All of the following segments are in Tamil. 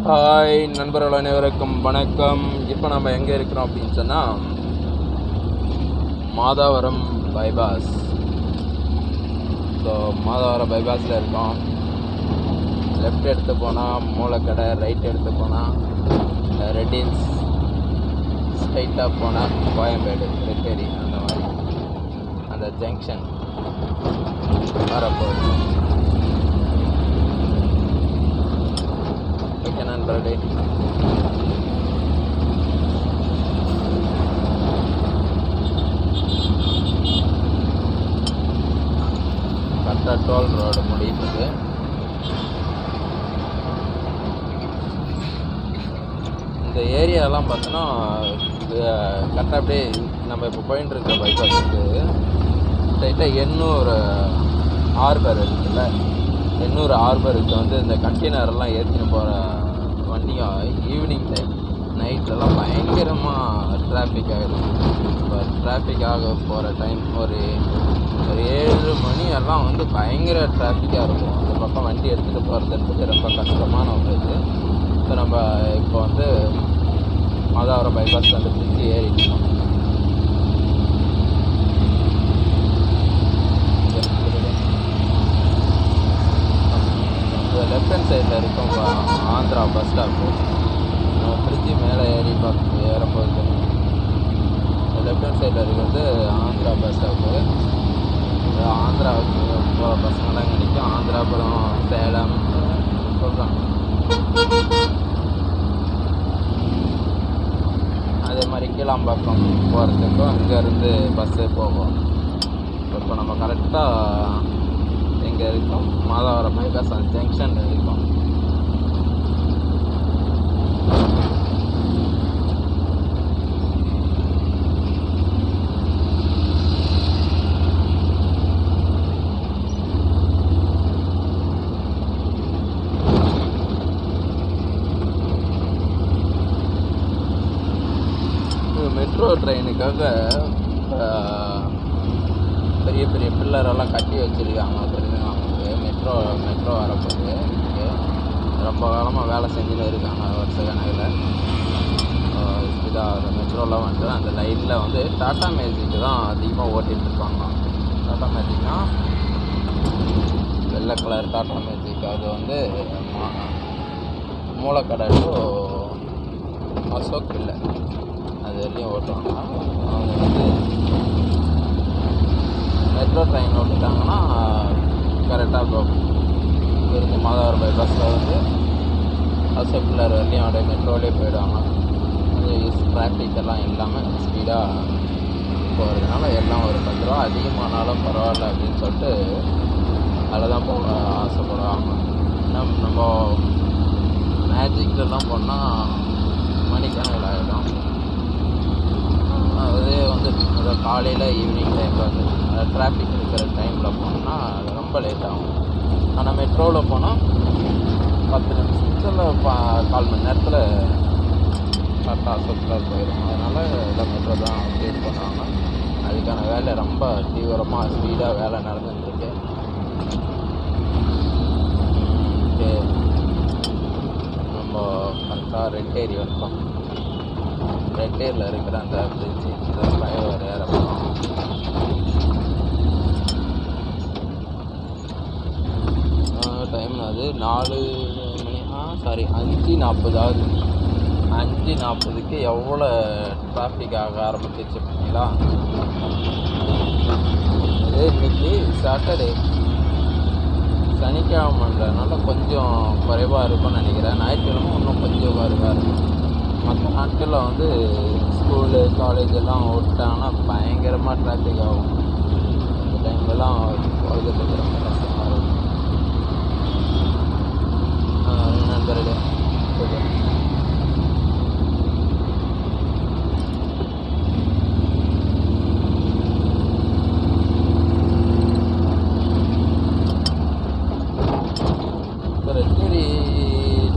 ஹாய் நண்பர்கள் அனைவருக்கும் வணக்கம். இப்போ நம்ம எங்கே இருக்கிறோம் அப்படின்னு சொன்னால் மாதாவரம் பைபாஸ். ஸோ மாதாவரம் பைபாஸில் இருக்கோம். லெஃப்ட் எடுத்து போனால் மூலக்கடை, ரைட் எடுத்து போனால் ரெட்டின்ஸ், ஸ்ட்ரைட்டாக போனால் கோயம்பேடு, ரெட்டேரி, அந்த மாதிரி அந்த ஜங்ஷன் வரப்போகுது. ஓகே நண்பர்களே, கரெக்டாக டோல் ரோடு முடியுது. இந்த ஏரியாலாம் பார்த்தோன்னா கரெக்டாக அப்படியே நம்ம இப்போ போயின்னு இருக்க பைபாஸுக்கு ஸ்ட்ரைட்டாக எண்ணூர் ஹார்பர் இருக்குல்ல, எண்ணூர் ஹார்பருக்கு வந்து இந்த கண்டெய்னரெல்லாம் ஏற்றின்னு போகிற வண்டியும் ஈவினிங் டைம் நைட்லலாம் பயங்கரமாக டிராஃபிக் ஆகிடும். இப்போ டிராஃபிக் ஆக போகிற டைம் ஒரு 7 மணி எல்லாம் வந்து பயங்கர டிராஃபிக்காக இருக்கும். அந்த பக்கம் வண்டி எடுத்துகிட்டு போகிறதுன்றது ரொம்ப கஷ்டமான ஒரு இது. ஸோ நம்ம இப்போ வந்து மாதாவரம் பைபாஸ் வந்து பிரிட்ஜ் ஏறிட்டோம். லெஃப்ட் ஹேண்ட் சைடில் இருக்கும் ஆந்திரா பஸ் ஸ்டாப்பு. நம்ம பிரிட்ஜு மேலே ஏறும்போது லெஃப்ட் ஹேண்ட் சைடில் இருக்கிறது ஆந்திரா பஸ் ஸ்டாப்பு. ஆந்திராவுக்கு போகிற பசங்களாம் இங்கே நிற்கும். ஆந்திராபுரம், சேலம் சொல்கிறாங்க. அதே மாதிரி கீழாம்பாக்கம் போகிறதுக்கும் இங்கேருந்து பஸ்ஸு போகும். இப்போ நம்ம கரெக்டாக எங்கே இருக்கோம், மாதாவரம் பைபாஸ் அந்த ஜங்ஷனில் இருக்கோம். மெட்ரோ ட்ரெயினுக்காக பெரிய பெரிய பில்லரெல்லாம் கட்டி வச்சுருக்காங்க. தெரிஞ்சுக்காங்க மெட்ரோ வரப்போகுது. ரொம்ப காலமாக வேலை செஞ்சுன்னு இருக்காங்க வருஷ கணக்கில். இதாக அந்த மெட்ரோலாம் வந்து அந்த லைனில் வந்து டாட்டா மேஜிக்கு தான் அதிகமாக ஓட்டிகிட்ருப்பாங்க. டாட்டா மேஜிக்னா வெள்ளை கலர் டாட்டா மேஜிக். அது வந்து மூலக்கடை டு அசோக் இல்லை அது வரையும் ஓட்டுவாங்க. அவங்க வந்து மெட்ரோ ட்ரெயின் ஓட்டிட்டாங்கன்னா கரெக்டாக இப்போ இருந்து மாதாவரம் பைபாஸில் வந்து அசோக் பில்லர் வரையும் அப்படியே மெட்ரோலேயே போயிடுவாங்க. அது டிராஃபிக் எல்லாம் இல்லாமல் ஸ்பீடாக போகிறதுனால எல்லாம் ஒரு 10 ரூபா அதிகமானாலும் பரவாயில்ல அப்படின்னு சொல்லிட்டு அதில் தான் போக ஆசைப்படுவாங்க. நம்ம மேஜிக்லாம் போனால் மணிக்கணக்கில் ஆகிடும். அதே வந்து காலையில் ஈவினிங் டைமில் வந்து டிராஃபிக் இருக்கிற டைமில் போனோம்னா அது ரொம்ப லேட் ஆகும். ஆனால் மெட்ரோவில் போனால் 10 நிமிஷத்தில் 4 மணி நேரத்தில் கரெக்டாக அசோக்கில் போயிடும். அதனால் எல்லாம் மெட்ரோ தான் யூஸ் பண்ணுவாங்க. அதுக்கான வேலை ரொம்ப தீவிரமாக ஸ்பீடாக வேலை நடந்துட்டுருக்கு. நம்ம கரெக்டாக ரெட்டேரி வந்தோம். ரெட்டேரியில் இருக்கிற அந்த பிரிட்ஜு ஃப்ளைஓவர் ஏறப்போம். டைம் அது 4 மணி 5:40 ஆகுது. 5:40க்கு எவ்வளோ டிராஃபிக் ஆக ஆரம்பிச்சிருச்சு பார்த்தீங்களா? அது இன்னைக்கு சாட்டர்டே, சனிக்கிழமைன்றதுனால கொஞ்சம் குறைவாக இருக்கும்னு நினைக்கிறேன். ஞாயிற்றுக்கிழமை இன்னும் கொஞ்சம் குறைவாக இருக்கும். மற்ற நாட்களில் வந்து ஸ்கூலு காலேஜ் எல்லாம் விட்டாங்கன்னா பயங்கரமாக டிராஃபிக் ஆகும். அந்த டைம்லலாம் போகிறதுக்கு ரொம்ப கஷ்டமாக இருக்கும். நண்பர்களே, இப்போ ரெட்டேரி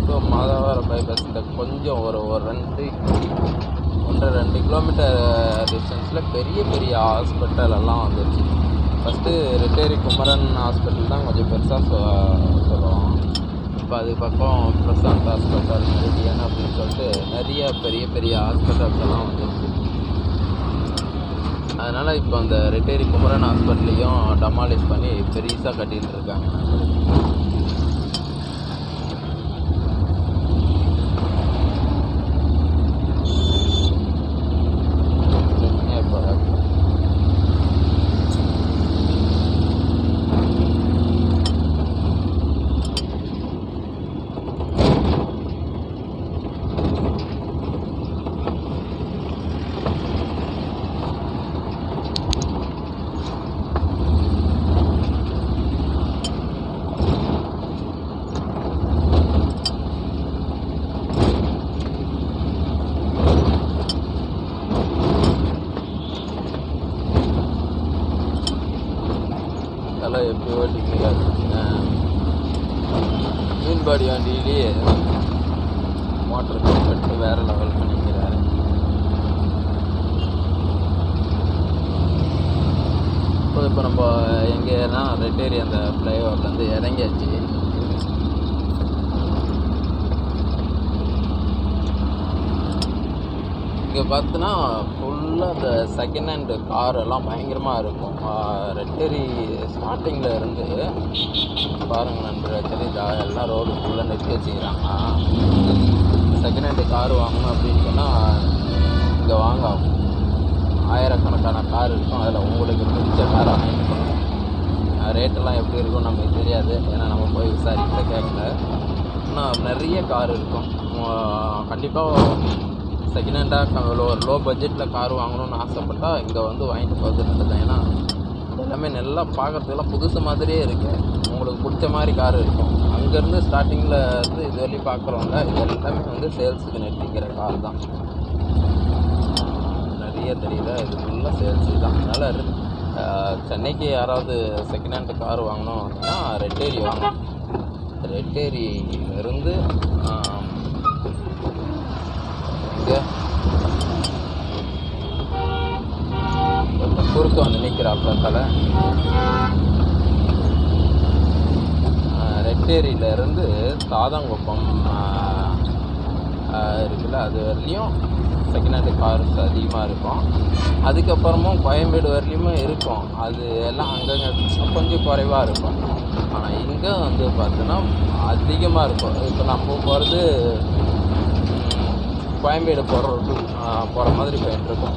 டு மாதாவரம் பைபாஸில் கொஞ்சம் ஒரு 1.5-2 கிலோமீட்டர் டிஸ்டன்ஸில் பெரிய பெரிய ஹாஸ்பிட்டல் எல்லாம் வந்துருச்சு. ஃபஸ்ட்டு ரெட்டேரி குமரன் ஹாஸ்பிட்டல் தான் கொஞ்சம் பெருசாக சொல்லுவோம். இப்போ அது பக்கம் பிரசாந்த் ஹாஸ்பிட்டல், மெரிடியன் அப்படின்னு சொல்லிட்டு நிறைய பெரிய பெரிய ஹாஸ்பிட்டல்ஸ் எல்லாம் வந்துருக்கு. அதனால் இப்போ அந்த ரெட்டேரி குமரன் ஹாஸ்பிட்டலையும் டெமாலிஷ் பண்ணி பெருசாக கட்டிகிட்டு இருக்காங்க. அதெல்லாம் எப்படி ஓட்டிங்க மீன்பாடி வண்டியிலேயே மோட்டர் கட்டு வேறு லெவல் பண்ணிக்கிறாரு. இப்போ நம்ம எங்கேனா ரெட்டேரி அந்த ஃப்ளைஓவர்லேருந்து இறங்கியாச்சு. இங்கே பார்த்தோன்னா ஃபுல்லாக இந்த செகண்ட் ஹேண்டு கார் எல்லாம் பயங்கரமாக இருக்கும். ரெட்டேரி ஸ்டார்டிங்கில் இருந்து பாருங்கள் நண்பர், ஆக்சுவலி எல்லாம் ரோடு ஃபுல்லாக நிறுத்தி வச்சுக்கிறாங்க. செகண்ட் ஹேண்டு கார் வாங்கணும் அப்படின்னு சொன்னால் இங்கே வாங்க, ஆயிரக்கணக்கான கார் இருக்கும். அதில் உங்களுக்கு பிடிச்ச காரை வாங்கிக்கணும். ரேட்டெல்லாம் எப்படி இருக்கும் நமக்கு தெரியாது, ஏன்னா நம்ம போய் விசாரிக்க கேட்கல. ஆனால் நிறைய கார் இருக்கும். கண்டிப்பாக செகண்ட் ஹேண்டாக ஒரு லோ பட்ஜெட்டில் கார் வாங்கணும்னு ஆசைப்பட்டால் இங்கே வந்து வாங்கிட்டு போகிறது நல்லது. ஏன்னா எல்லாமே நல்லா பார்க்குறதுக்கெல்லாம் புதுசு மாதிரியே இருக்குது. உங்களுக்கு பிடிச்ச மாதிரி கார் இருக்கும். அங்கேருந்து ஸ்டார்டிங்கில் இருந்து இது வரையும் பார்க்குறவங்க இது எல்லாமே வந்து சேல்ஸுக்கு நிறுத்திக்கிற கார் தான். நிறைய தெரியல, இது ஃபுல்லாக சேல்ஸு தான். அதனால் சென்னைக்கு யாராவது செகண்ட் ஹேண்டு கார் வாங்கணும் அப்படின்னா ரெட்டேரி வாங்கணும். ரெட்டேரியிலேருந்து இங்கே குறுக்க வந்து நிற்கிறாப்புல ரெட்டேரியிலேருந்து சாதங்குப்பம் இருக்குல்ல, அது வரலையும் செகண்ட் ஹேண்டு கார்ஸ் அதிகமாக இருக்கும். அதுக்கப்புறமும் கோயம்பேடு வரலையுமே இருக்கும். அது எல்லாம் அங்கங்கே கொஞ்சம் குறைவாக இருக்கும். ஆனால் இங்கே வந்து பார்த்தோன்னா அதிகமாக இருக்கும். இப்போ நம்ம போகிறது கோயம்பேடு போகிற மாதிரி போயிட்டுருக்கோம்.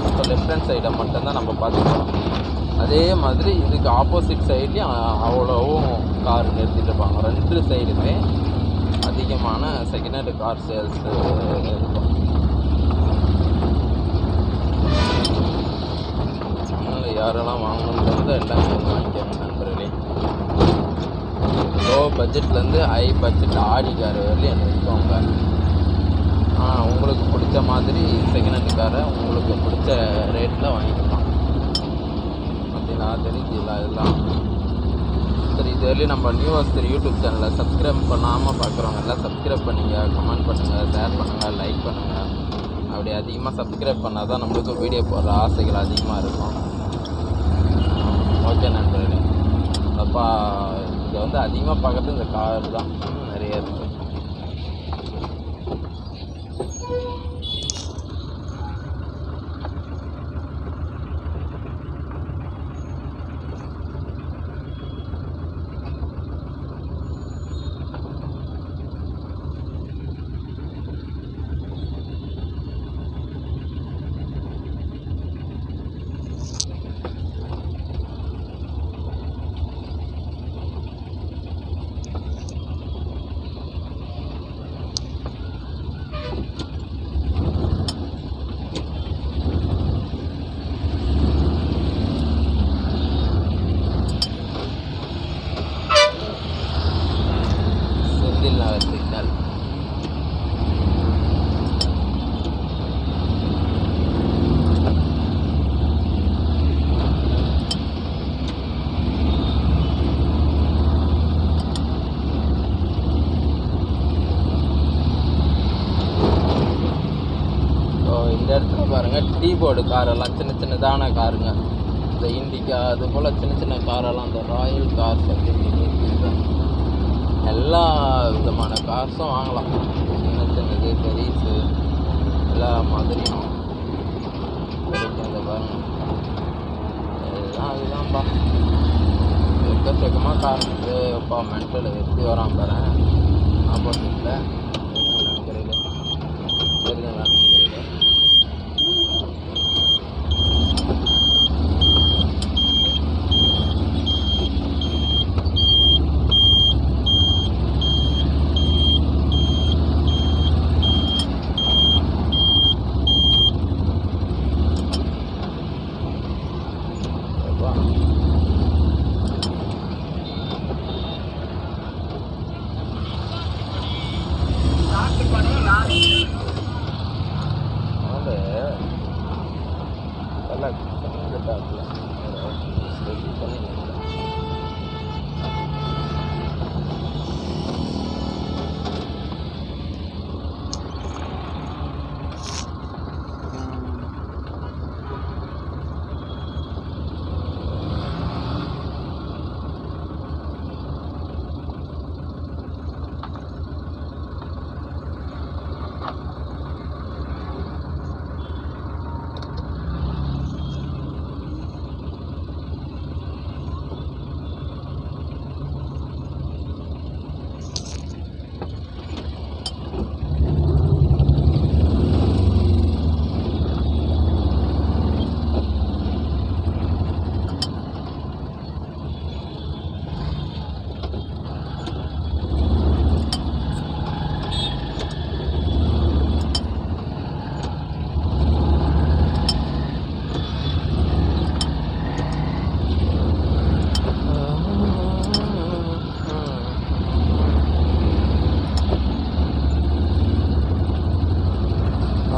இப்போ லெஃப்ட் ஹேண்ட் சைடை மட்டும்தான் நம்ம பார்த்துக்கலாம். அதே மாதிரி இதுக்கு ஆப்போசிட் சைட்லேயும் அவ்வளோவும் கார் நிறுத்திட்டு இருப்பாங்க. ரெண்டு சைடுமே அதிகமான செகண்ட் ஹேண்டு கார் சேல்ஸ் இருக்கும். அதனால் யாரெல்லாம் வாங்கணுன்றது எல்லாமே வாங்கிக்கோங்க நண்பர்களே. லோ பட்ஜெட்லேருந்து ஹை பட்ஜெட் ஆடி கார் வரலையும் நிறுத்துவாங்க. உங்களுக்கு பிடிச்ச மாதிரி செகண்ட் ஹேண்டு காரை உங்களுக்கு பிடிச்ச ரேட்டில் வாங்கிக்கலாம். அப்படின்னா தெரிஞ்சில்ல இதெல்லாம். சரி, இது வரையும் நம்ம நியூவர்ஸ் யூடியூப் சேனலை சப்ஸ்கிரைப் பண்ணாமல் பார்க்குறவங்க எல்லாம் சப்ஸ்கிரைப் பண்ணுங்கள், கமெண்ட் பண்ணுங்கள், ஷேர் பண்ணுங்கள், லைக் பண்ணுங்கள். அப்படி அதிகமாக சப்ஸ்கிரைப் பண்ணால் தான் நம்மளுக்கு வீடியோ போடுற ஆசைகள் அதிகமாக இருக்கும். ஓகே நண்பர்களே, அப்போ இங்கே வந்து அதிகமாக பார்க்குறது இந்த கார் தான் நிறைய இருக்குது. சிக்னல் இந்த இடத்துல பாருங்கள், டீ போர்டு காரெல்லாம் சின்ன சின்னதான காருங்க. இந்த இண்டிகா அது போல் சின்ன சின்ன காரெல்லாம் இந்த ராயல் கார்ஸ் அப்படின்னு எல்லா விதமான காசும் வாங்கலாம், சின்ன சின்னது பெரிசு எல்லா மாதிரியும் கிடைக்கிறத பாருங்க. எல்லாம் அதுதான்ப்பா, எக்கச்சக்கமாக கார் எப்பா மென்டல் எப்படி வரான் பாரு ஆப்போசிட்டில் தெரியல தெரியல.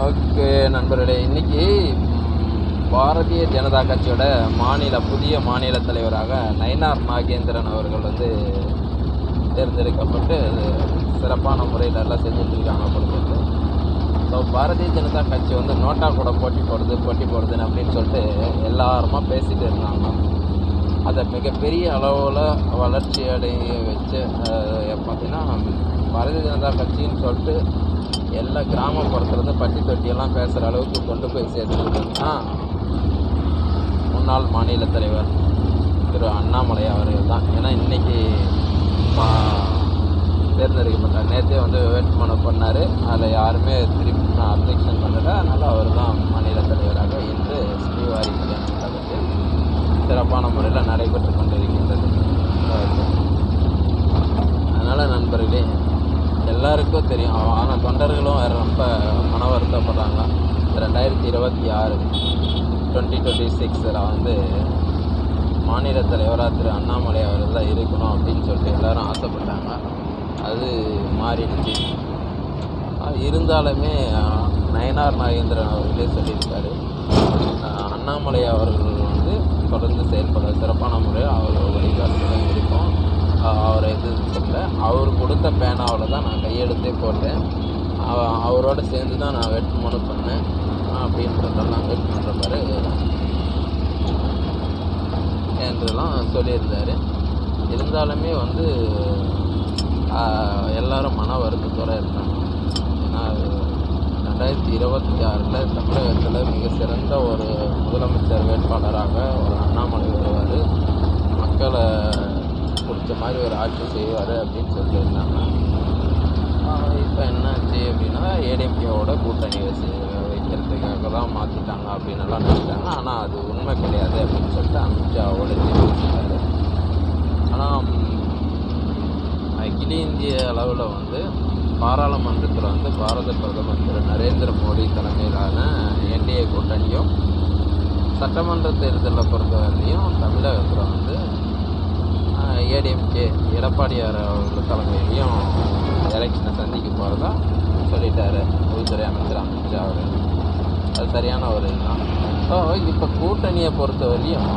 ஓகே நண்பர்களே, இன்னைக்கு பாரதிய ஜனதா கட்சியோட புதிய மாநில தலைவராக நயினார் நாகேந்திரன் அவர்கள் வந்து தேர்ந்தெடுக்கப்பட்டு சிறப்பான முறையில் எல்லாம் செஞ்சுட்ருக்காங்க பொழுது. ஸோ பாரதிய ஜனதா கட்சி வந்து நோட்டா கூட போட்டி போடுதுன்னு அப்படின்னு சொல்லிட்டு எல்லாருமா பேசிகிட்டு இருந்தாங்க. அதை மிகப்பெரிய அளவில் வளர்ச்சி அடைய வச்சு பார்த்திங்கன்னா பாரதிய ஜனதா கட்சின்னு சொல்லிட்டு எல்லா கிராமப்புறத்துலேருந்து பட்டி தொட்டியெல்லாம் பேசுகிற அளவுக்கு கொண்டு போய் சேர்த்துக்கிட்டோம்னா முன்னாள் மாநில தலைவர் திரு அண்ணாமலை அவர்கள் தான். ஏன்னா இன்றைக்கி தேர்ந்தெடுக்கப்பட்டார். நேற்றே வந்து வேட்புமனு பண்ணார், அதில் யாருமே திருப்பி அப்ஜெக்ஷன் பண்ணலை. அதனால் அவர் தான் மாநில தலைவராக இன்று ஸ்ரீவாரி கல்யாண கழகத்தில் சிறப்பான முறையில் நடைபெற்று கொண்டிருக்கின்றது. அதனால் நண்பர்களே, எல்லாருக்கும் தெரியும், ஆனால் தொண்டர்களும் வேறு ரொம்ப மன வருத்தப்படுறாங்க. 2026 2026 வந்து மாநில தலைவராக திரு அண்ணாமலை அவர்கள் தான் இருக்கணும் அப்படின்னு சொல்லிட்டு எல்லோரும் ஆசைப்பட்டாங்க. அது மாறிடுச்சு. இருந்தாலுமே நயினார் நாகேந்திரன் அவர்களே சொல்லியிருக்காரு, அண்ணாமலை அவர்கள் வந்து தொடர்ந்து செயல்பட சிறப்பான முறையில் அவர் வழிகாட்டுதான் இருக்கும். அவரை எதுவும் சொல்ல, அவர் கொடுத்த பேனாவில் தான் நான் கையெழுத்தே போட்டேன், அவரோடு சேர்ந்து தான் நான் வேட்புமனு பண்ணேன் அப்படின்றதெல்லாம் வேட்புமனுறாரு என்றெல்லாம் சொல்லியிருந்தார். இருந்தாலுமே வந்து எல்லாரும் மன வருத்தத்தோடு இருக்காங்க. ஏன்னா 2026 தமிழகத்தில் மிக சிறந்த ஒரு முதலமைச்சர் வேட்பாளராக ஒரு அண்ணாமலை வருவார், மக்களை பிடிச்ச மாதிரி ஒரு ஆட்சி செய்வார் அப்படின்னு சொல்லிட்டு இருந்தாங்க. இப்போ என்னாச்சு அப்படின்னா ஏடிஎம்கேவோட கூட்டணி வைக்கிறதுக்காக தான் மாற்றிட்டாங்க அப்படின்னு எல்லாம் நினைச்சாங்க. ஆனால் அது உண்மை கிடையாது அப்படின்னு சொல்லிட்டு அமித்ஷாவோட பேசிட்டாரு. ஆனால் அகில இந்திய அளவில் வந்து பாராளுமன்றத்தில் வந்து பாரத பிரதமர் திரு நரேந்திர மோடி தலைமையிலான என்டிஏ கூட்டணியும் சட்டமன்ற தேர்தலை பொறுத்தவரையிலையும் தமிழகத்தில் வந்து ஏடிஎம்கே எடப்பாடியார் அவர்கள் தலைமையிலையும் எலெக்ஷனை சந்திக்க போகிறதா சொல்லிட்டாரு உள்துறை அமைச்சர் அமித்ஷா அவர். அது சரியான ஒரு இதுதான். ஸோ இப்போ கூட்டணியை பொறுத்தவரையும்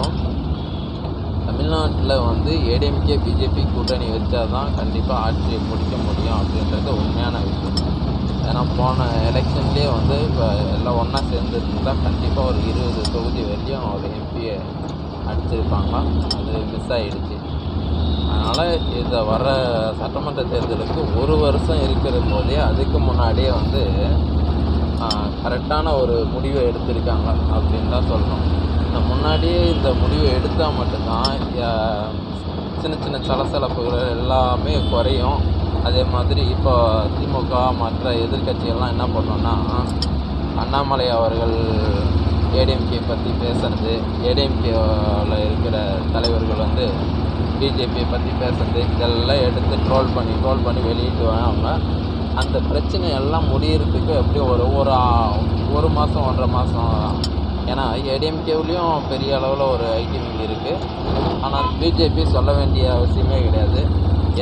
தமிழ்நாட்டில் வந்து ஏடிஎம்கே பிஜேபி கூட்டணி வச்சா தான் கண்டிப்பாக ஆட்சியை பிடிக்க முடியும் அப்படின்றது உண்மையான விஷயம். ஏன்னா போன எலெக்ஷன்லேயே வந்து இப்போ எல்லாம் ஒன்றா சேர்ந்துருந்தால் கண்டிப்பாக ஒரு 20 தொகுதி வரையும் ஒரு எம்பியை அடிச்சிருப்பாங்களா, அது மிஸ் ஆகிடுச்சு. அதனால் இதை வர சட்டமன்ற தேர்தலுக்கு 1 வருஷம் இருக்கிற போதே அதுக்கு முன்னாடியே வந்து கரெக்டான ஒரு முடிவை எடுத்திருக்காங்க அப்படின்னு தான் சொல்லணும். இந்த முன்னாடியே இந்த முடிவை எடுத்தால் மட்டும்தான் சின்ன சின்ன சலசலப்புகள் எல்லாமே குறையும். அதே மாதிரி இப்போ திமுக மற்ற எதிர்கட்சிகள்லாம் என்ன பண்ணோன்னா, அண்ணாமலை அவர்கள் ஏடிஎம்கே பற்றி பேசுறது, ஏடிஎம்கேவில் இருக்கிற தலைவர்கள் வந்து பிஜேபியை பற்றி பேசுறது, இதெல்லாம் எடுத்து ட்ரோல் பண்ணி வெளியிட்டு அவங்க அந்த பிரச்சனையெல்லாம் முடியறதுக்கு எப்படியும் ஒரு மாதம் 1.5 மாதம். ஏன்னா ஏடிஎம்கேவிலையும் பெரிய அளவில் ஒரு ஐடி விங் இருக்குது. ஆனால் பிஜேபி சொல்ல வேண்டிய அவசியமே கிடையாது.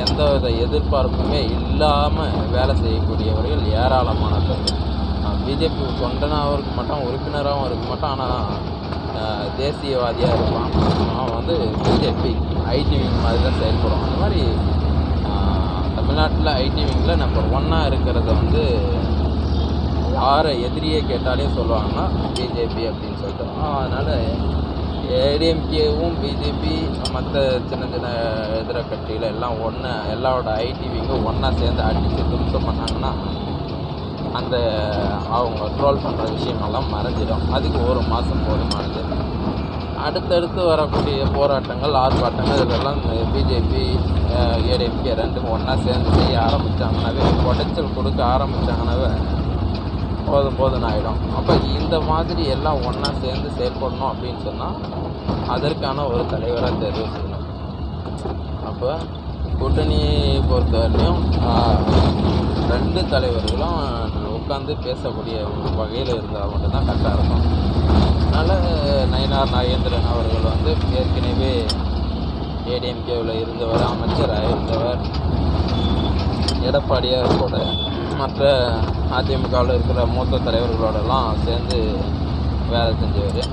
எந்த வித எதிர்பார்ப்புமே இல்லாமல் வேலை செய்யக்கூடியவர்கள் ஏராளமான பேர். பிஜேபி தொண்டனாகவும் இருக்க மாட்டான், உறுப்பினராகவும் இருக்க மாட்டான், ஆனால் தேசியவாதியாக இருப்பான். அவன் வந்து பிஜேபி ஐடி விங் மாதிரி தான் செயல்படும். அந்த மாதிரி தமிழ்நாட்டில் ஐடி விங்கில் நம்பர் 1 இருக்கிறத வந்து யாரை எதிரியே கேட்டாலே சொல்லுவாங்கன்னா பிஜேபி அப்படின்னு சொல்லிட்டு. அதனால் ஏடிஎம்கேவும் பிஜேபி மற்ற சின்ன சின்ன எதிர கட்சிகள் எல்லாம் எல்லாரோட ஐடி விங்கும் ஒன்றா சேர்ந்து அடித்து தும்சம் பண்ணாங்கன்னா அந்த அவங்க ட்ரோல் பண்ணுற விஷயமெல்லாம் மறைஞ்சிடும். அதுக்கு 1 மாதம் போதுமானது. அடுத்தடுத்து வரக்கூடிய போராட்டங்கள், ஆர்ப்பாட்டங்கள் இதெல்லாம் பிஜேபி ஏடிஎம்கே ரெண்டும் ஒன்றா சேர்ந்து செய்ய ஆரம்பித்தாங்கன்னாவே, உடைச்சல் கொடுக்க ஆரம்பித்தாங்கன்னாவே போதும்னு ஆகிடும். அப்போ இந்த மாதிரி எல்லாம் ஒன்றா சேர்ந்து செயல்படணும் அப்படின்னு சொன்னால் அதற்கான ஒரு தலைவராக தேர்வு செய்யணும். அப்போ கூட்டணி பொறுத்தவரையிலையும் 2 தலைவர்களும் உட்காந்து பேசக்கூடிய வகையில் இருந்தால் மட்டும்தான் கரெக்டாக இருக்கும். அதனால் நயினார் நாகேந்திரன் அவர்கள் வந்து ஏற்கனவே ஏடிஎம்கேவில் இருந்தவர், அமைச்சராக இருந்தவர், எடப்பாடியார் கூட மற்ற அதிமுகவில் இருக்கிற மூத்த தலைவர்களோடலாம் சேர்ந்து வேலை செஞ்சவர்.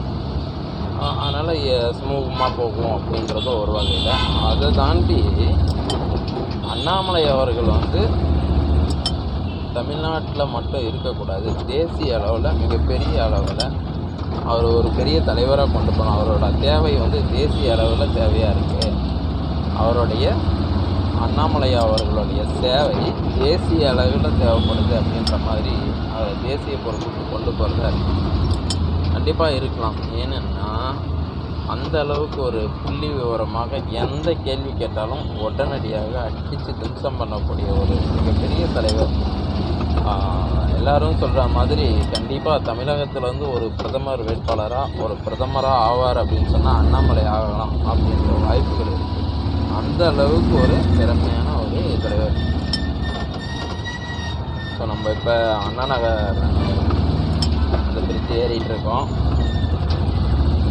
அதனால் சுமூகமாக போகும் அப்படின்றது ஒரு வகையில். அதை தாண்டி அண்ணாமலை அவர்கள் வந்து தமிழ்நாட்டில் மட்டும் இருக்கக்கூடாது, தேசிய அளவில் மிகப்பெரிய அளவில் அவர் ஒரு பெரிய தலைவராக கொண்டு போகணும். அவரோட தேவை வந்து தேசிய அளவில் தேவையாக இருக்குது. அவருடைய அண்ணாமலை அவர்களுடைய சேவை தேசிய அளவில் தேவைப்படுது அப்படின்ற மாதிரி அவர் தேசிய பொறுப்புக்கு கொண்டு போகிறதா கண்டிப்பாக இருக்கலாம். ஏன்னா அந்த அளவுக்கு ஒரு புள்ளி விவரமாக எந்த கேள்வி கேட்டாலும் உடனடியாக அடித்து தும்சம் பண்ணக்கூடிய ஒரு மிகப்பெரிய தலைவர். எல்லாரும் சொல்கிற மாதிரி கண்டிப்பாக தமிழகத்தில் வந்து ஒரு பிரதமர் வேட்பாளராக ஒரு பிரதமராக ஆவார் அப்படின்னு சொன்னால் அண்ணாமலை ஆகலாம் அப்படின்ற வாய்ப்புகள் இருக்குது. அந்த அளவுக்கு ஒரு திறமையான ஒரு தலைவர். ஸோ நம்ம இப்போ அண்ணா நகர் அந்த பிரிட்ஜ் ஏறிட்டு இருக்கோம்.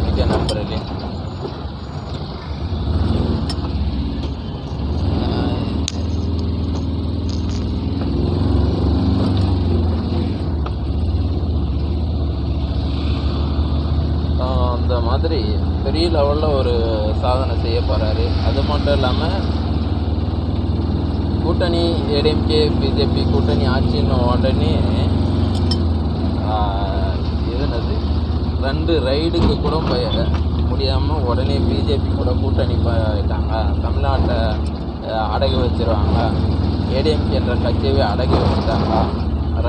மிக நம்பரிலே அந்த மாதிரி பெரிய லெவலில் ஒரு சாதனை செய்ய போகிறாரு. அது மட்டும் இல்லாமல் கூட்டணி ஏடிஎம்கே பிஜேபி கூட்டணி ஆட்சின்னு உடனே என்னது 2 ரைடுக்கு கூட முடியாமல் உடனே பிஜேபி கூட கூட்டணி போயிட்டாங்க. தமிழ்நாட்டை அடகு வச்சுருவாங்க, ஏடிஎம்கே என்ற கட்சியவே அடகு வச்சுட்டாங்க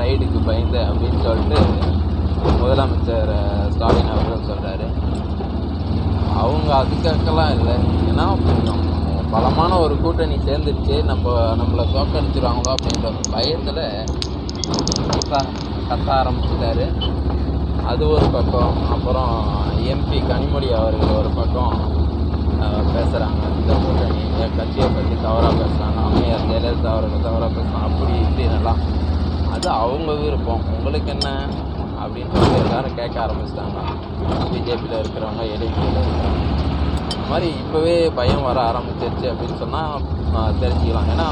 ரைடுக்கு பயந்து அப்படின்னு சொல்லிட்டு முதலமைச்சர் ஸ்டாலின் அவர்கள் சொல்கிறாரு. அவங்க அதுக்காகலாம் இல்லை, ஏன்னா பலமான ஒரு கூட்டணி சேர்ந்துருச்சு, நம்மளை தோக்கடிச்சிருவாங்களோ அப்படின்ற பயத்தில் கத்த ஆரம்பிச்சிட்டாரு. அது ஒரு பக்கம். அப்புறம் எம்பி கனிமொழி அவர்கள் ஒரு பக்கம் பேசுகிறாங்க, இந்த கூட்டணி கட்சியை பற்றி தவறாக பேசுகிறாங்க, அம்மையார் ஜெயலலிதா அவர்கள் தவறாக பேசுகிறாங்க, அப்படி இப்படின்னெல்லாம். அது அவங்க விருப்பம், உங்களுக்கு என்ன அப்படின்னு சொல்லி எல்லோரும் கேட்க ஆரம்பிச்சிட்டாங்க. பிஜேபியில் இருக்கிறவங்க, ஏடிஎம்கேயில் இருக்கிறவங்க. இந்த மாதிரி இப்போவே பயம் வர ஆரம்பிச்சிருச்சு அப்படின்னு சொன்னால் தெரிஞ்சுக்கலாம். ஏன்னா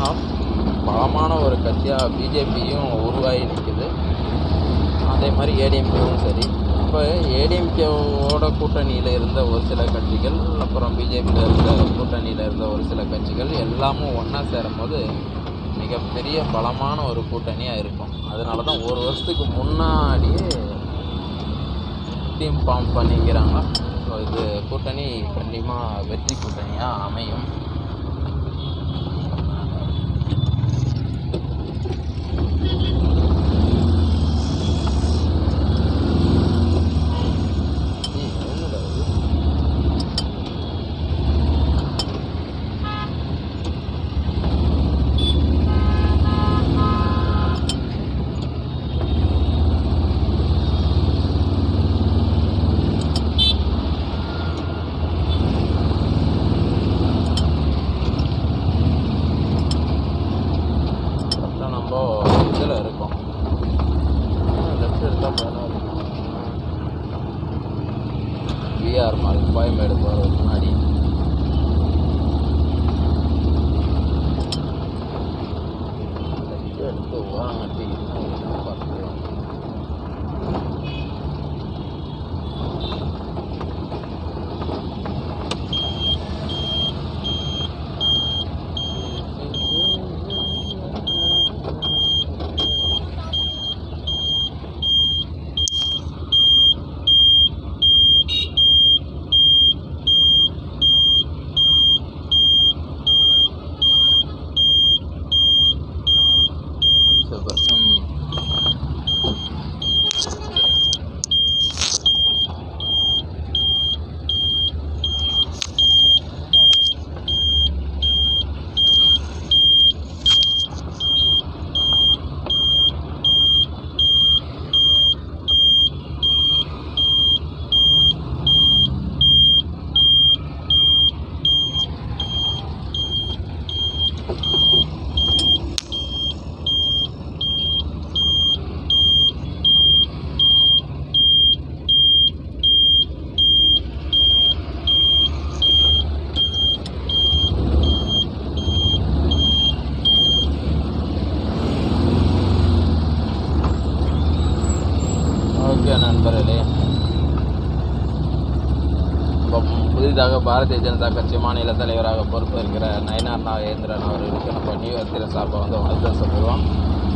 பலமான ஒரு கட்சியாக பிஜேபியும் உருவாகி நிற்குது, அதே மாதிரி ஏடிஎம்கேவும் சரி. இப்போ ஏடிஎம்கேவோட கூட்டணியில் இருந்த ஒரு சில கட்சிகள், அப்புறம் பிஜேபியில் இருந்த கூட்டணியில் இருந்த ஒரு சில கட்சிகள் எல்லாமும் ஒன்றா சேரும் போது மிகப்பெரிய பலமான ஒரு கூட்டணியாக இருக்கும். அதனால தான் 1 வருஷத்துக்கு முன்னாடியே டீம் ஃபார்ம் பண்ணிக்கிறாங்க. ஸோ இது கூட்டணி கண்டிப்பாக வெற்றி கூட்டணியாக அமையும். இதில் இருக்கும் லெஃப்ட் எடுத்தால் விஆர் மால் கோயம்பேடு போகிறதுக்கு முன்னாடி லெஃப்ட் எடுத்து ஓரங்கட்டி பார்த்து நண்பர்களே, புதிதாக பாரதிய ஜனதா கட்சி மாநில தலைவராக பொறுப்பேற்கிற நயினார் நாகேந்திரன் அவர்களுக்கு நம்ம நியூ சார்பாக வந்து வணக்கம் சொல்லுவோம்.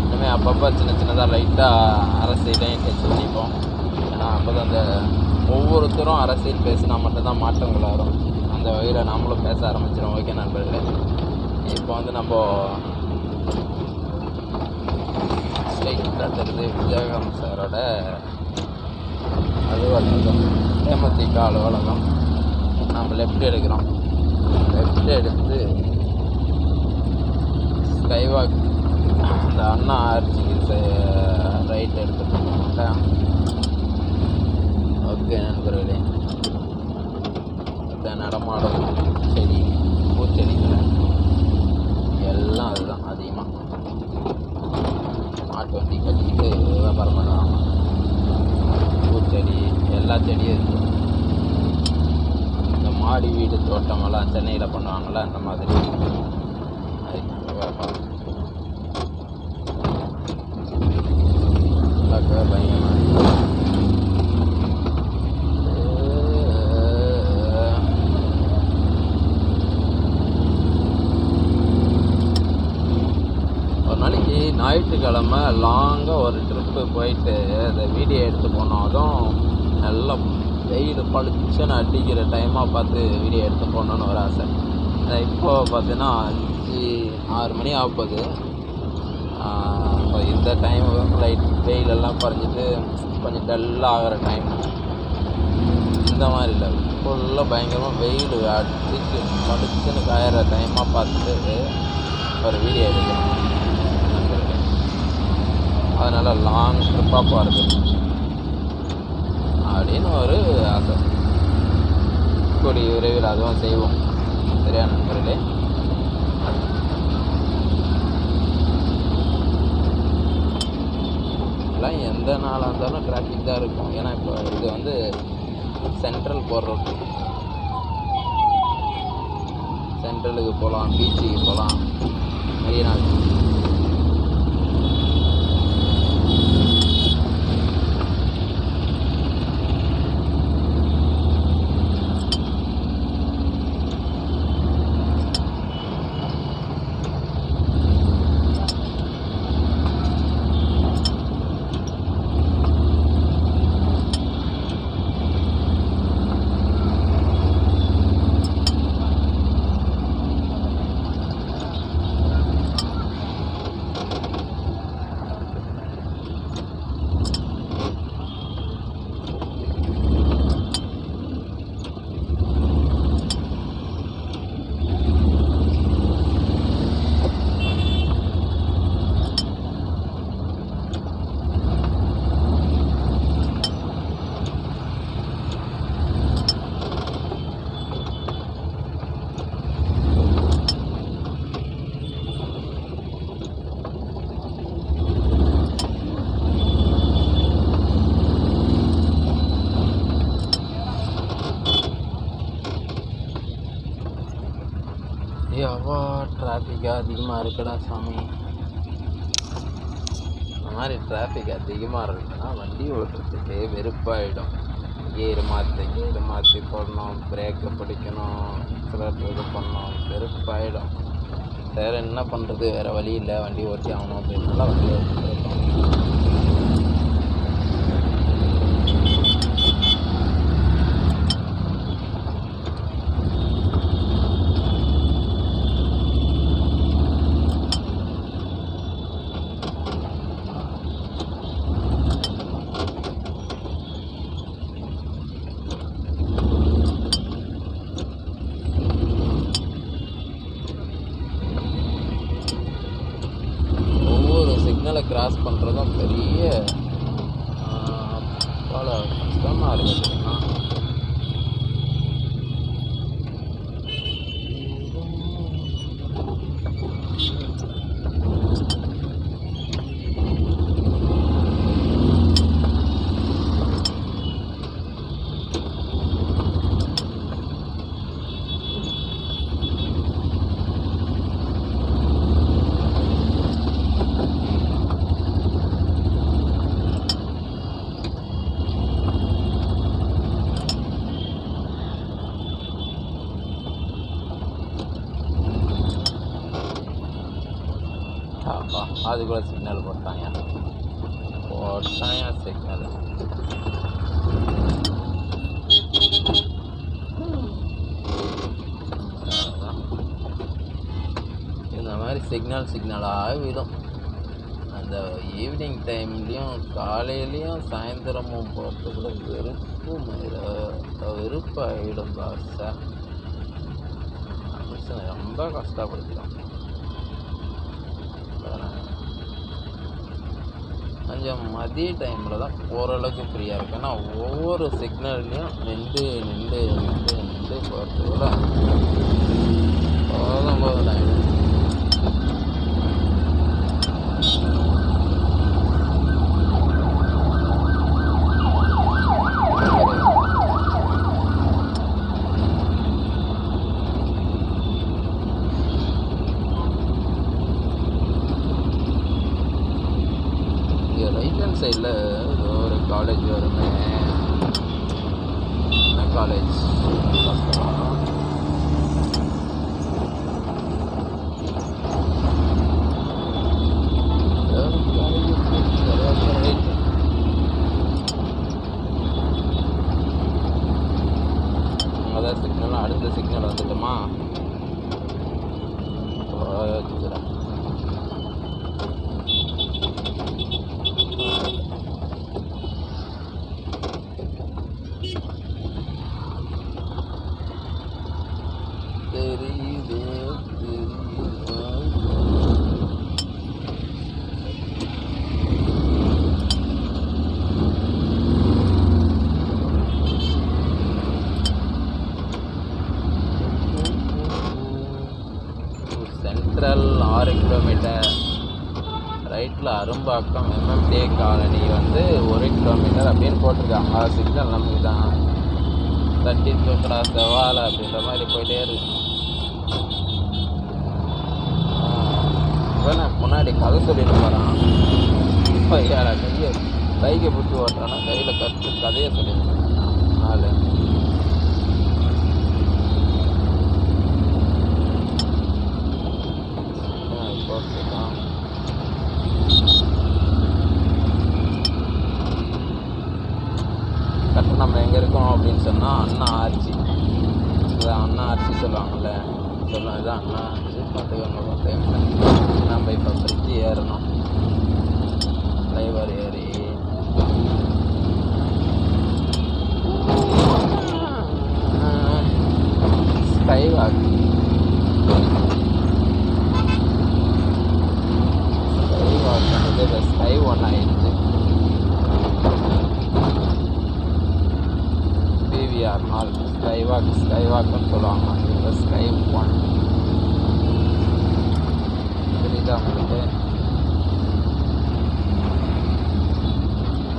இனிமேல் அப்பப்போ சின்னதாக லைட்டாக அரசியலையும் டச் பண்ணிப்போம். ஏன்னா அப்போ தான் அந்த ஒவ்வொருத்தரும் அரசியல் பேசினா மட்டும்தான் மாற்றங்கள் வரும். அந்த வகையில் நாமளும் பேச ஆரம்பிச்சிடும். ஓகே நண்பர்களே, இப்போ வந்து நம்ம ஸ்ட்ரைட்டாக தெரிஞ்சு விஜயகாந்த் சாரோட அலுவலகம், தேமுதிக அலுவலகம். நம்ம லெஃப்ட் எடுக்கிறோம். லெஃப்ட் எடுத்து ஸ்கைவாக் இந்த அண்ணா ஆர்ச்சிக்கு ரைட் எடுத்துட்டோம்ல. ஓகே நண்பர்களே, இந்த நடமாடும் செடி, பூச்செடிகள் எல்லாம் அதுதான் அதிகமாக மாட்டு வண்டி கட்டிக்கிட்டு வியாபாரம் பண்ணுவாங்க. பூச்செடி எல்லா செடியும் இருக்குது. இந்த மாடி வீடு தோட்டமெல்லாம் சென்னையில் பண்ணுவாங்கள்ல, அந்த மாதிரி பயங்கரமாக ஒரு நாளைக்கு ஞாயிற்றுக்கிழமை லாங்காக ஒரு ட்ரிப்பு போயிட்டு அந்த வீடியோ எடுத்து போனாலும் நல்லா வெயில் பளிச்சுன்னு அடிக்கிற டைமாக பார்த்து வீடியோ எடுத்து போகணுன்னு ஒரு ஆசை. இப்போ பார்த்தீங்கன்னா 5-6 மணி ஆகுது. இப்போ இந்த டைம் லைட் வெயிலெல்லாம் குறைஞ்சிட்டு கொஞ்சம் டல்லாக ஆகிற டைம். இந்த மாதிரி இல்லை, ஃபுல்லாக பயங்கரமாக வெயில் அடிச்சு பளிச்சுன்னு காயிற டைமாக பார்த்துட்டு ஒரு வீடியோ எடுக்கணும். அதனால் லாங் ட்ரிப்பாக போகிறது அப்படின்னு ஒரு ஆசை. கூடிய விரைவில் அதுவும் செய்வோம். சரியா நண்பர்களே? எல்லாம் எந்த நாளாக இருந்தாலும் டிராஃபிக் தான் இருக்கும். ஏன்னா இப்போ இது வந்து சென்ட்ரல் போகிற ரோட்டு. சென்ட்ரலுக்கு போகலாம், பீச்சுக்கு போகலாம், மெரினா எவ்வளோ டிராஃபிக்காக அதிகமாக இருக்குடா சாமி. இந்த மாதிரி டிராஃபிக் அதிகமாக இருக்குன்னா வண்டி ஓட்டுறதுக்கு வெறுப்பாயிடும். கேரு மாற்றி போடணும், பிரேக்கை பிடிக்கணும், சிலர் இது பண்ணணும், வெறுப்பாயிடும். வேறு என்ன பண்ணுறது, வேறு வழி இல்லை, வண்டி ஓட்டி ஆகணும் அப்படின்னால வண்டி ஓட்டிட்டு இருக்கோம். கிராஸ் பண்ணுறதும் பெரிய பல கஷ்டமாக இருக்குதுன்னா அதுக்குள்ள சிக்னல் போட்டாங்க சிக்னல். இந்த மாதிரி சிக்னலாக விடும். அந்த ஈவினிங் டைம்லேயும் காலையிலையும் சாயந்தரமும் போகிறதுக்குள்ள வெறுப்பாயிடும் பாஸை. ரொம்ப கஷ்டப்படுத்திடும். கொஞ்சம் மதிய டைமில் தான் ஓரளவுக்கு ஃப்ரீயாக இருக்கும். ஏன்னா ஒவ்வொரு சிக்னல்லையும் நின்று போகிறதுக்குள்ள போதும் ஆகிடும். ரைட் ஹேண்ட் சைடில் ஒரு காலேஜ் வருமே, என்ன காலேஜ் அதான் சிக்னல். அடுத்த சிக்னல் வந்துட்டோமா, சென்ட்ரல் 6 கிலோமீட்டர், ரைட்டில் அரும்பாக்கம் MMDA காலனி வந்து 1 கிலோமீட்டர் அப்படின்னு போட்டிருக்காங்க. சிக்னல் நமக்கு தான் தட்டி தூக்கடா செவாலை அப்படின்ற மாதிரி போயிட்டே இருக்கு. முன்னாடி கதை சொல்லிட்டு போகிறான், கையை பைக்கை பிடிச்சி ஓட்டுறான்னா கையில் கதையை சொல்லிட்டு நாலு கரெக்டாக நம்ம எங்கே இருக்கோம் அப்படின்னு சொன்னால் அண்ணா ஆர்ச்சி, இதான் அண்ணா ஆர்ச்சி சொல்லுவாங்கள்ல, சொல்லுவோம் இதுதான் அண்ணா ஆர்ச்சி. பார்த்துக்கோங்க, நம்ம இப்போ பிரிட்ஜி ஏறணும். டிரைவர் ஏறி ஸ்கை வாக் வந்து ஸ்கை 1 ஆயிடுச்சு. பிவிஆர் மால் ஸ்கை வாக்குன்னு சொல்லுவாங்க. இப்போ ஸ்கை 1 புரியுதா உங்களுக்கு?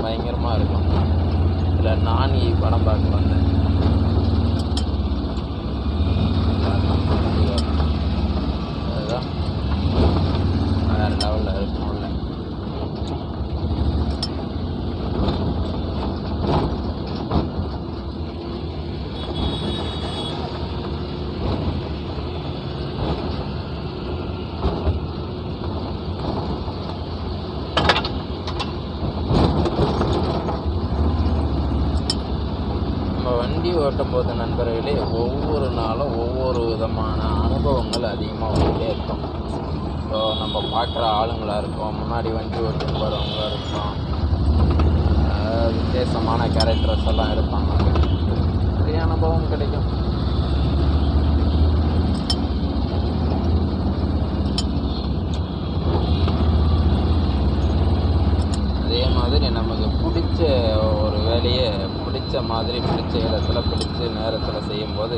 பயங்கரமாக இருக்கும். இதில் நானி படம் பார்க்க வந்தேன். வண்டி ஓட்டும் போது நண்பர்களே ஒவ்வொரு நாளும் ஒவ்வொரு விதமான அனுபவங்கள் அதிகமாக வந்துகிட்டே இருக்கும். ஸோ நம்ம பார்க்குற ஆளுங்களாக இருக்கும், முன்னாடி வண்டி ஓட்டும் போகிறவங்களா இருக்கும், வித்தியாசமான கேரக்டர்ஸ் எல்லாம் இருப்பாங்க. நிறைய அனுபவம் கிடைக்கும். அதே மாதிரி நமக்கு பிடிச்ச ஒரு வேலையை பிடிச்ச மாதிரி பிடிச்ச இடத்துல பிடிச்ச நேரத்தில் செய்யும்போது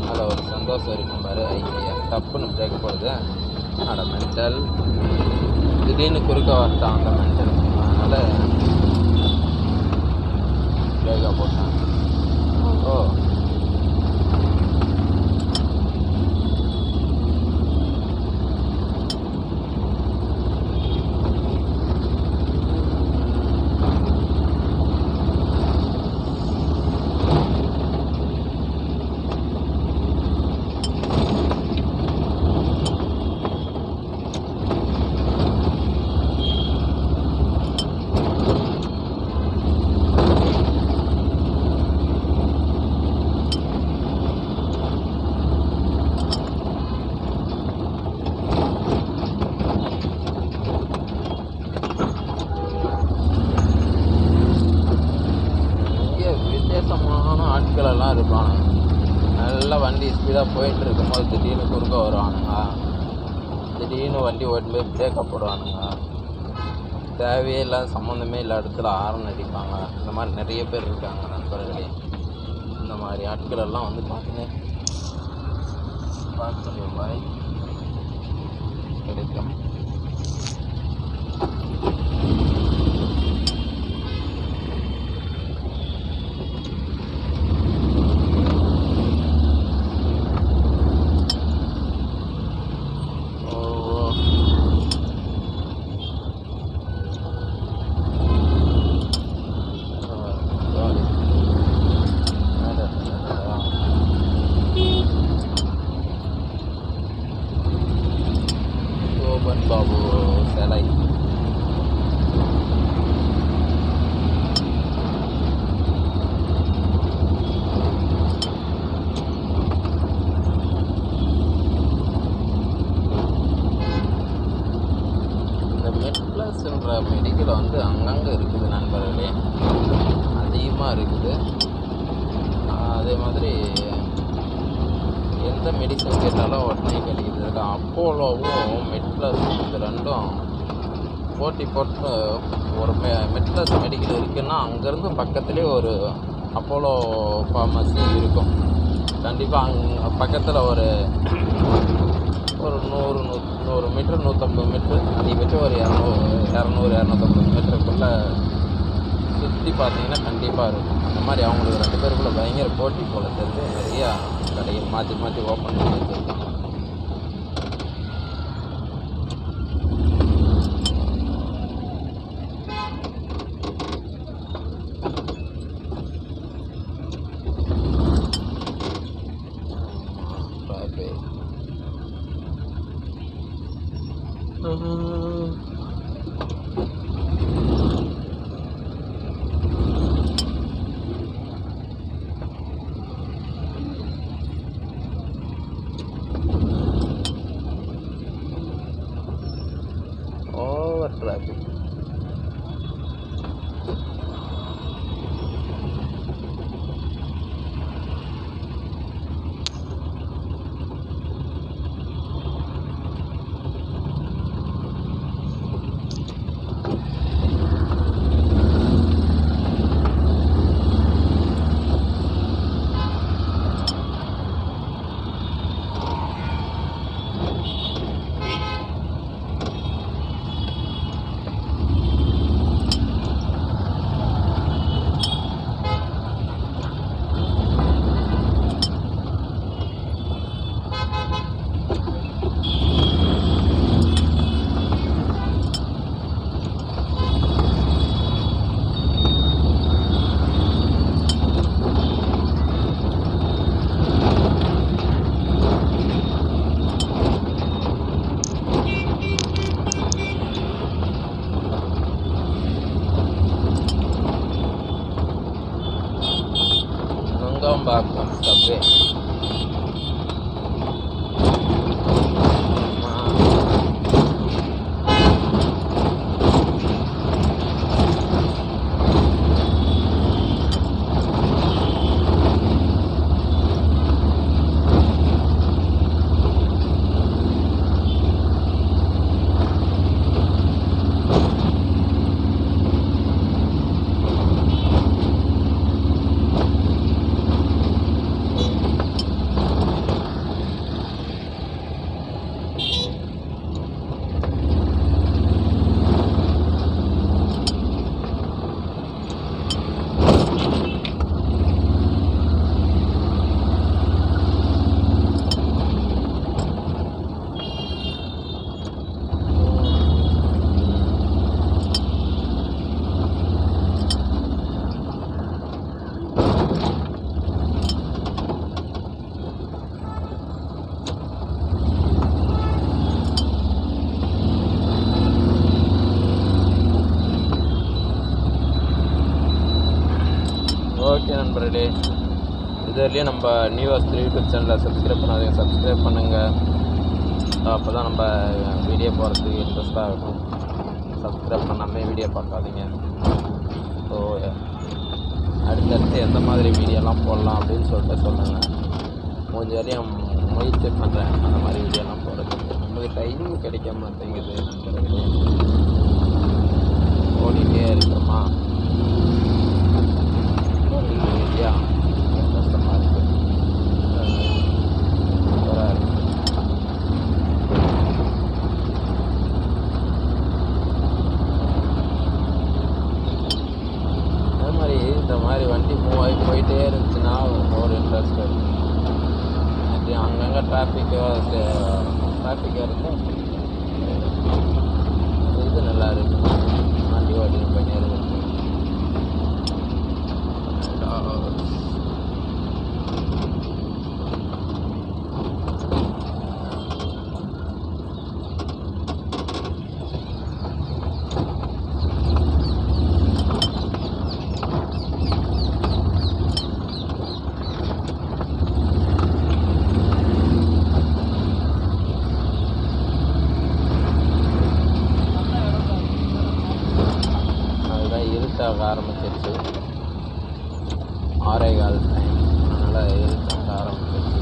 அதில் ஒரு சந்தோஷம் இருக்கும் பாரு. ஐயா டப்புன்னு பிரேக் போடுது, அட மென்டல், திடீர்னு குறுக்க வரட்டான் அந்த மென்டல், அதனால் பிரேக்காக போட்டான். ஓ ஆட்களெல்லாம் இருப்பானுங்க. நல்லா வண்டி ஸ்பீடாக போயிட்டு இருக்கும்போது திடீர்னு குறுக்க வருவானுங்க, திடீர்னு வண்டி ஓட்டு போய் பிரேக்கப் போடுவானுங்க, தேவையே இல்லாத சம்மந்தமே இல்லாத இடத்துல ஹாரன் அடிப்பாங்க. இந்த மாதிரி நிறைய பேர் இருக்காங்க நண்பர்களே. இந்த மாதிரி ஆட்களெல்லாம் வந்து பார்க்கக்கூடிய வாய் கிடைக்கும். பாபு சேலை இந்த மெட்ப்ளஸ்ன்ற மெடிக்கல் வந்து அங்கங்கே இருக்குது நண்பர்களே, அதிகமாக இருக்குது. அதே மாதிரி எந்த மெடிசன் கேட்டாலும் உடனே கிடைக்குது. அப்போலோவும் மெட்ப்ளஸ் இது ரெண்டும் போட்டி போட்டு ஒரு மெட்ப்ளஸ் மெடிக்கல் இருக்குன்னா அங்கேருந்து பக்கத்துலேயே ஒரு அப்போலோ ஃபார்மசி இருக்கும். கண்டிப்பாக அங்கே பக்கத்தில் ஒரு 100 மீட்ரு 150 மீட்ரு அதிகபட்சம் ஒரு 200-250 மீட்டருக்குள்ளே சுற்றி பார்த்தீங்கன்னா கண்டிப்பாக இருக்கும். அந்த மாதிரி அவங்களுக்கு 2 பேருக்குள்ளே பயங்கர போட்டி போல தெரிஞ்சு நிறையா கடைகள் மாற்றி மாற்றி ஓப்பன் பண்ணி வச்சுருக்காங்க. Over traffic. Kodambakkam subway. Okay நண்பர்களே, இதுவரையிலையும் நம்ம நியூஸ் யூடியூப் சேனலை சப்ஸ்கிரைப் பண்ணாதீங்க, சப்ஸ்கிரைப் பண்ணுங்கள். அப்போ தான் நம்ம வீடியோ போகிறதுக்கு இன்ட்ரெஸ்ட்டாக இருக்கும். சப்ஸ்கிரைப் பண்ணாமல் வீடியோ பார்க்காதீங்க. ஸோ அடுத்தடுத்து எந்த மாதிரி வீடியோலாம் போடலாம் அப்படின்னு சொல்லிட்டு சொல்லுங்கள். முடிஞ்ச வரையும் முயற்சி பண்ணுறேன் அந்த மாதிரி வீடியோலாம் போடுறதுக்கு. நமக்கு டைம் கிடைக்க மாட்டேங்குது நண்பர்களே. ஓடிட்டே இருக்கிறோமா, கஷ்டமாக இருக்குது. அதே மாதிரி இந்த மாதிரி வண்டி மூவ் ஆகி போயிட்டே இருந்துச்சுன்னா ஒரு இன்ட்ரெஸ்ட் இருக்கும். அப்படி அங்கங்கே டிராஃபிக்காக இருக்கும். இது நல்லா இருக்கு, வண்டி ஓட்டிட்டு போயிட்டே இருக்கு. இருட்டாக ஆரம்பிச்சிருச்சு, 6:15 டைம். அதனால் இருட்டாக ஆரம்பிச்சிருச்சு.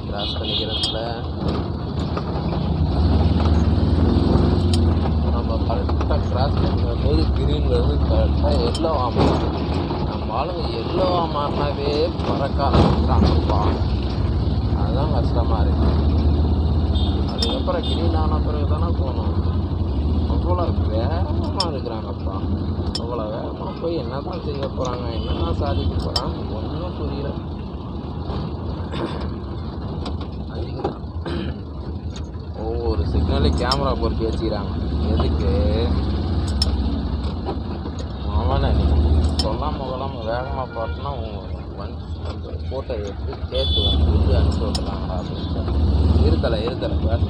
கிராஸ் பண்ணிக்கிறதுல நம்ம கரெக்டாக கிராஸ் பண்ணும்போது கிரீனில் வந்து கரெக்டாக எல்லோ ஆகும். நம்ம ஆளுங்க எல்லோ மாறினாவே பறக்க ஆரம்பிக்கிறாங்கப்பா. அதுதான் கஷ்டமாக இருக்குது. அதுக்கப்புறம் கிரீன் ஆன பிறகு தானே போகணும். அவ்வளோ வேகமாக இருக்கிறாங்கப்பா. அவ்வளோ வேகமாக போய் என்ன தான் செய்ய போகிறாங்க, என்னென்ன சாதிக்க போகிறாங்க ஒன்றும் புரியல. ஒவ்வொரு சிக்னலையும் கேமரா பொறுத்து வச்சுக்கிறாங்க. எதுக்கு அவனை சொல்லாமல் வேகமாக பார்த்தோன்னா ஃபோட்டோ எடுத்து கேட்டு வந்து அனுப்பிச்சி விட்டுறாங்கடா அப்படின்னு இருத்தலை பேச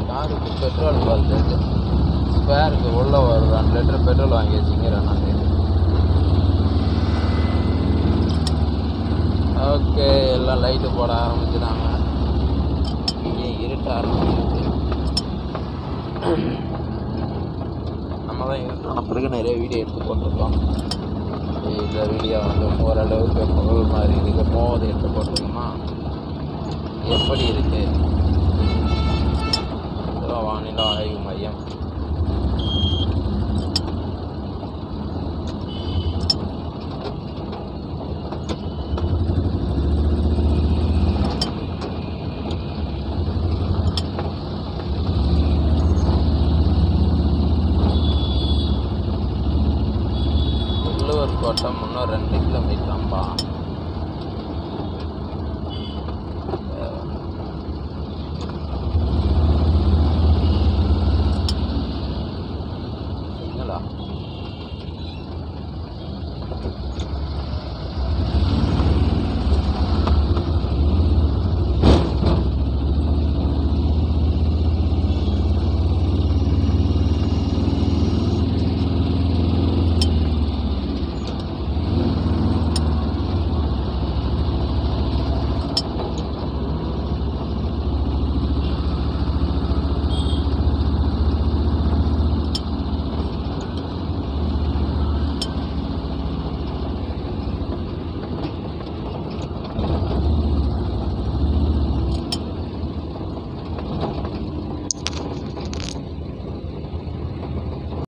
காருக்கு பெட்ரோல் பார்த்து ஸ்பேருக்கு உள்ளே வருது. 2 லிட்டர் பெட்ரோல் வாங்கி வச்சுக்கிறேன் நாங்கள். ஓகே, எல்லாம் லைட்டு போட ஆரம்பிச்சுட்டாங்க. இங்கே இருட்ட ஆரம்பிச்சிருச்சு. நம்ம தான் இருட்டான பிறகு நிறைய வீடியோ எடுத்து போட்டிருக்கோம். இந்த வீடியோ வந்து ஓரளவுக்கு பொருள் மாதிரி இதுக்கு போவது எடுத்து போட்டிருக்கோமா. எப்படி இருக்கு? வானிலை ஆய்வு மையம். கோட்டம்